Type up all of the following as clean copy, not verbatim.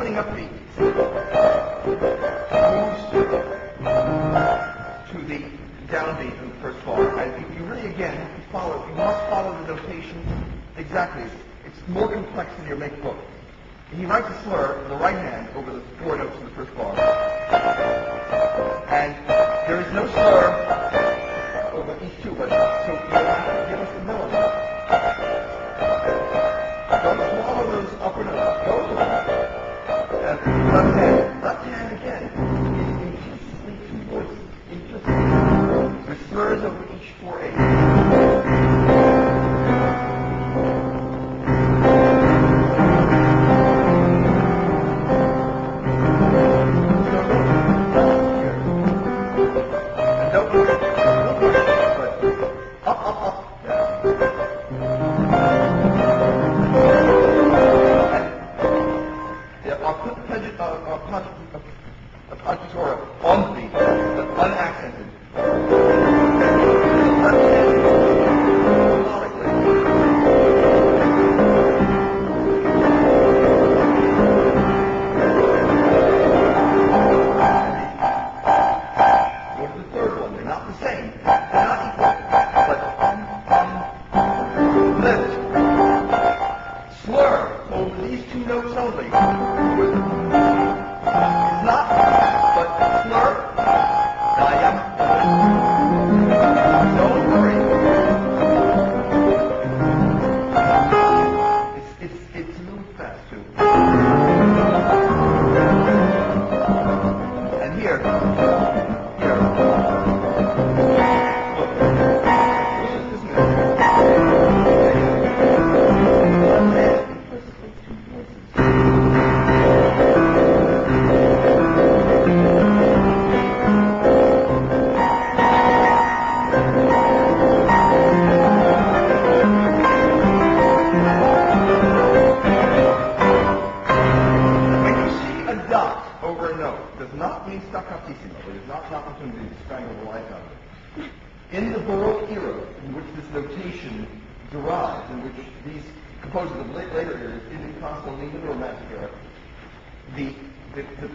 opening up beat moves to the downbeat in the first bar. And you really, again, you must follow the notation exactly. It's more complex than your make book. He writes a slur with the right hand over the 4 notes in the first bar. And there is no slur over each 2, but so you have to give us the melody. Don't swallow those upper notes. Go to them. Left hand. Left hand again is implicitly 2 voices. Implicitly. The slurs over each 4/8. On the beat, unaccented. In the Baroque era, in which this notation derives, in which these composers of later eras, in the Constellation or Romantic era, the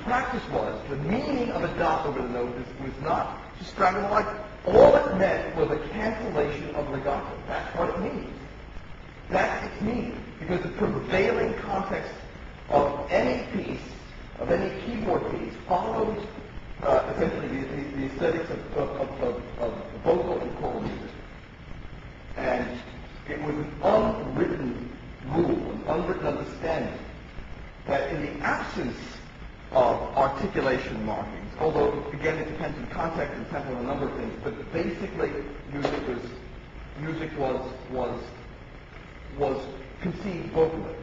practice was, the meaning of a dot over the note was not to strangle the light. All it meant was a cancellation of legato. That's what it means. That's its meaning. Because the prevailing context of any piece, of any keyboard piece, follows essentially the aesthetics of vocal and choral music. And it was an unwritten rule, an unwritten understanding that in the absence of articulation markings, although again it depends on context and tempo and a number of things, but basically music was conceived vocally.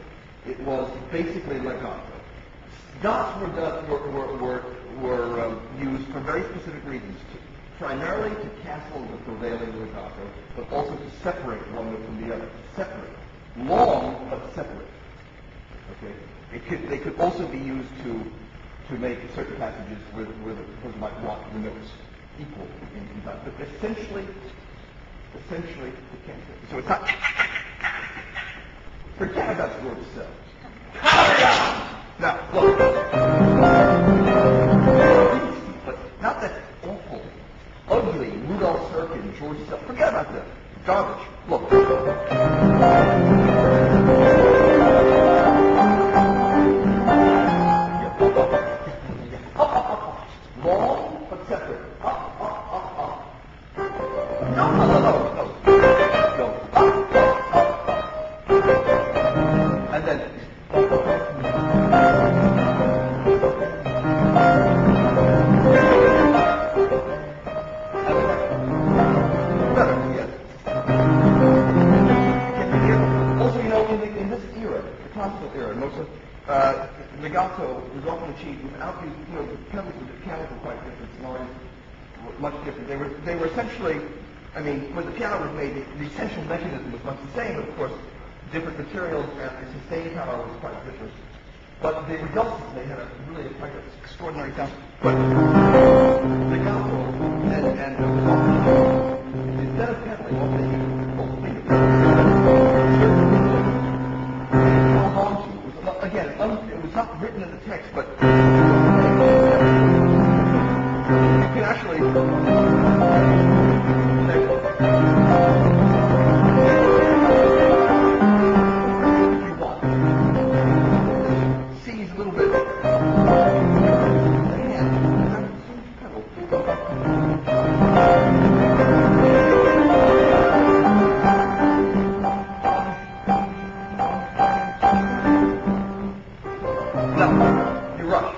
It was basically legato. Dots were used for very specific reasons, primarily to cancel the prevailing legato, but also to separate one note from the other. Separate. Long, but separate. Okay? They could also be used to make certain passages where the composer might want the notes equal in time. But essentially, it can't be. So it's not... Forget about the word itself. Now, look. But not that awful, ugly Rudolph Serkin, George Sell. Forget about that. Garbage. Look. Long, but separate. Up. No. And then... legato was often achieved without these, the pedals of the piano were quite different, scenarios were much different. They were essentially, when the piano was made, the essential mechanism was much the same, but of course, different materials and the sustained power was quite different. But the results, they had really quite extraordinary sound. But legato and instead of pedaling, what they used was fingerprints. Again, it was it's not written in the text, but you can actually if you want. C's a little bit. The hand. No, you rush.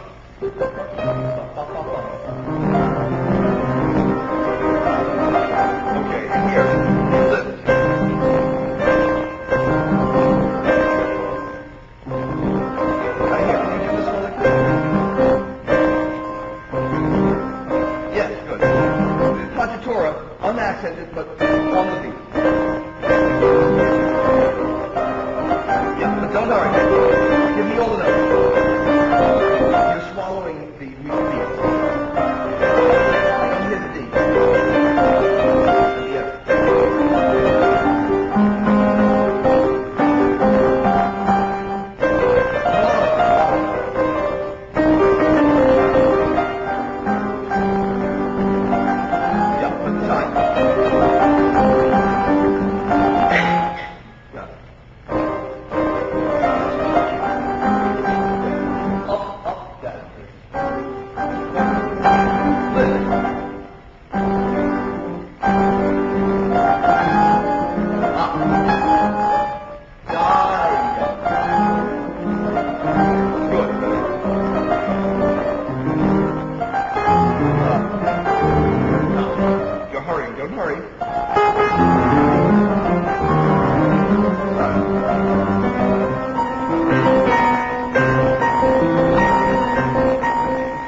Okay, and here, lift. Right here, can you do this one like this? Yes, good. Pathetique, unaccented, but on the beat. Yeah, but don't hurry. Give me all the notes. You're swallowing the weak beats. I don't hear the D. Yeah. Yeah, with time. Yeah. Up, down. Lift. Up. Down. Good. You're hurrying. Don't hurry.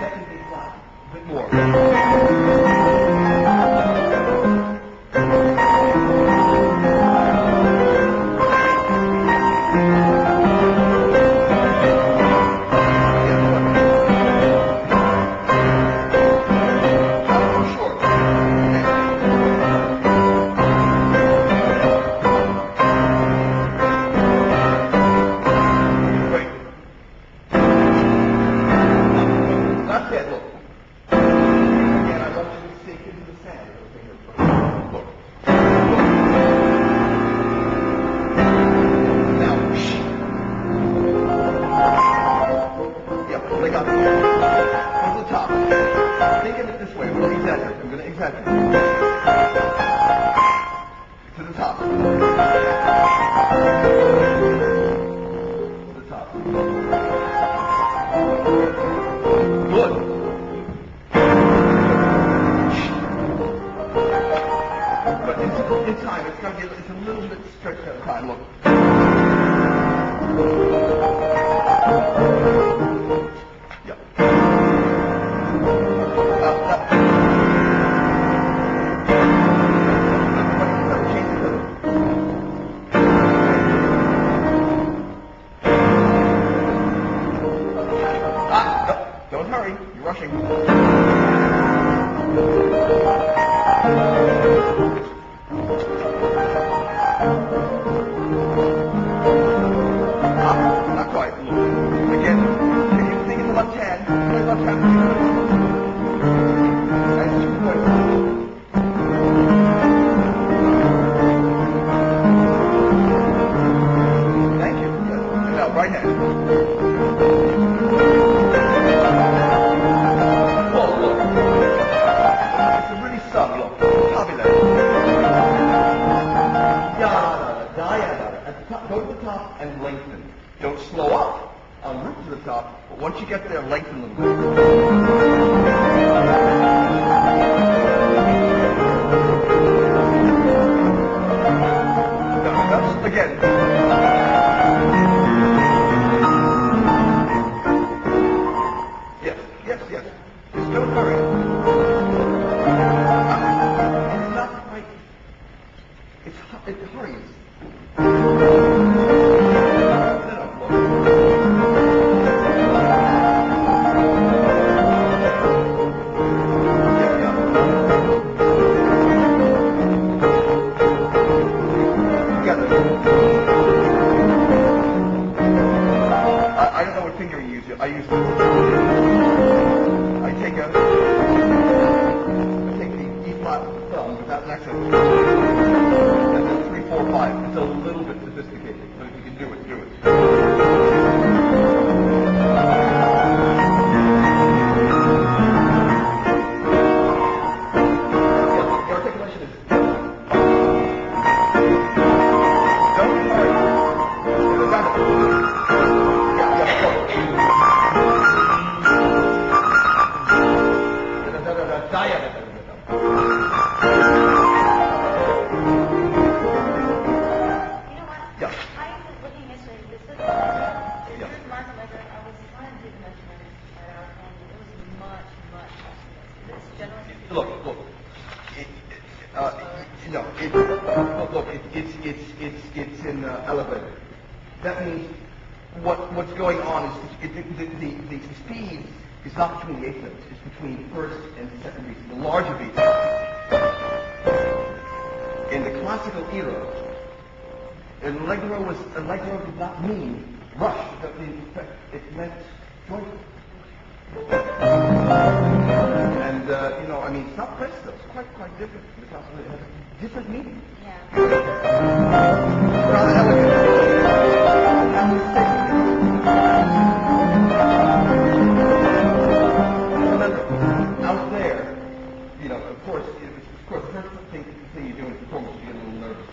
Second B flat. A bit more. Short. Great. That's it, look. Again, I want you to sink into the sand. Look. Now, yep, they got it. Go to the top. Think of it this way. I'm going to exaggerate. I'm going to exaggerate. To the top. To the top. Good. But in time, it's going to get, it's a little bit stretched out of time. Look. Yeah. Change the rhythm. Don't hurry. You're rushing. Not quite. Again, if you think in the left hand, play left hand. Nice 2 points. Thank you. Yes. Now, right hand. Look. It's a really sub, look. Tabulate. At the top, go to the top and lengthen. Don't slow up en route to the top, but once you get there, lengthen a little bit. That's again. Yes. Just don't hurry. It's not quite. It hurries. Together. I use this. I take the E flat with the thumb without an accent, and then 3, 4, 5. It's a little bit sophisticated, but if you can do it, do it. The articulation is don't hurry. Got it. It's in elevator. That means what's going on is the speed is not between the eighth notes. It's between first and second beats, the larger beats. In the classical era, allegro did not mean rush. It meant joyful. And it's not presto. It's quite different. It has a different meaning. Yeah. Rather elegant. Remember, out there, of course, the first thing you do in performance, you get a little nervous.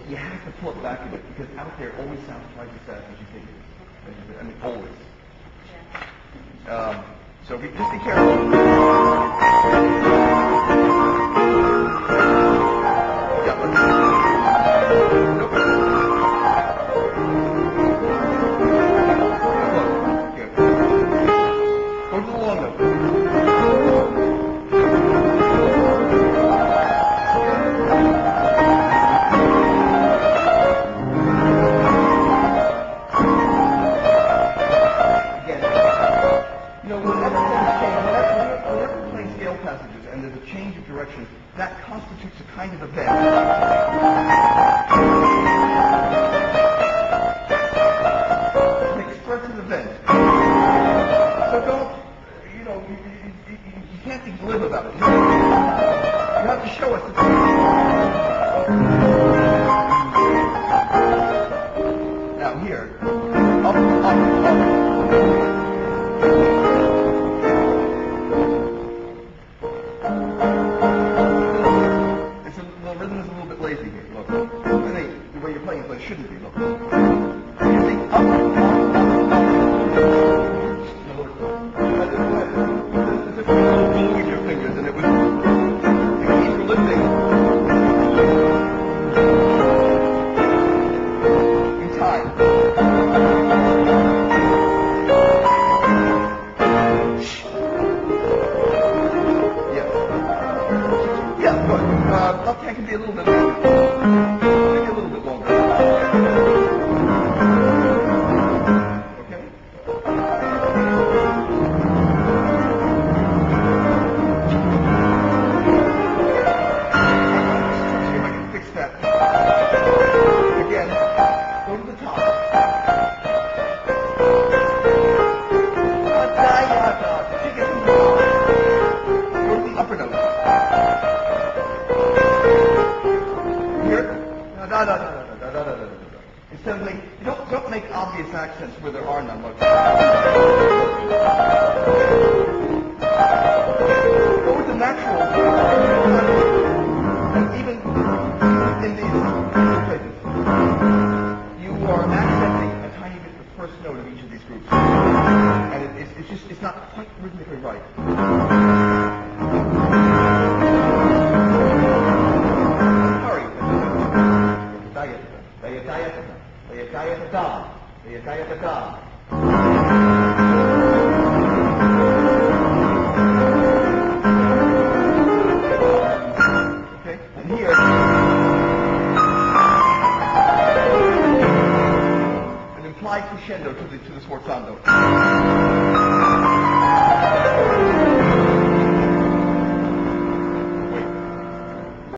You have to pull it back a bit because out there always sounds twice as fast as you think it is. Always. So just be careful. That constitutes a kind of event. An expressive event. So don't, you can't be glib about it. You have to show us the Now here, up, up, up. But it shouldn't be. Look. You think up, up, up. Go ahead. As if you were moving your fingers and it was easy lifting in time. Yeah, good. Left hand can be a little bit longer. Maybe a little bit longer. Instead of don't make obvious accents where there are none. Look. Go with the natural. And even in these places, you are accenting a tiny bit the first note of each of these groups. And it's not quite rhythmically right. Okay, and here, an implied crescendo to the sforzando.